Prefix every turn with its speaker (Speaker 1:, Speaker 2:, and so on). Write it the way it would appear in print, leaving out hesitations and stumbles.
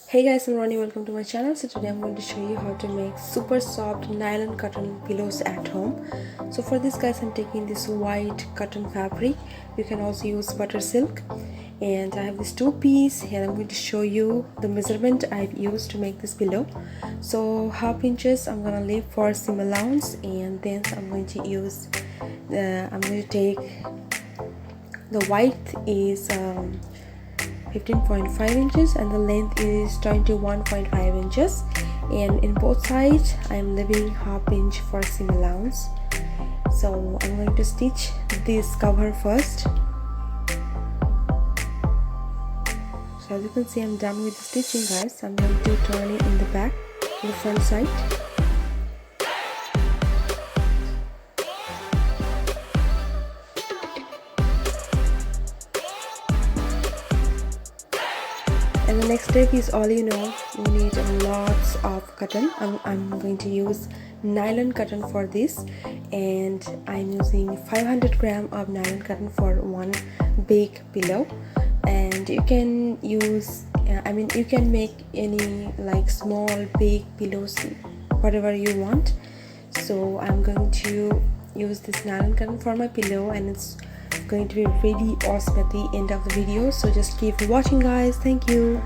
Speaker 1: Hey guys, I'm Rani. Welcome to my channel. So today I'm going to show you how to make super soft nylon cotton pillows at home. So for this guys, I'm taking this white cotton fabric. You can also use butter silk, and I have this two-piece, and I'm going to show you the measurement I've used to make this pillow. So half inches I'm gonna leave for seam allowance, and then I'm going to take the width is 15.5 inches and the length is 21.5 inches, and in both sides I'm leaving half inch for seam allowance. So I'm going to stitch this cover first. So as you can see, I'm done with the stitching guys. I'm going to turn it in the back, in the front side. And the next step is, all you know, you need lots of cotton. I'm going to use nylon cotton for this, and I'm using 500 gram of nylon cotton for one big pillow. And you can use you can make any like small big pillows, whatever you want. So I'm going to use this nylon cotton for my pillow, and it's going to be really awesome at the end of the video. So just keep watching guys. Thank you.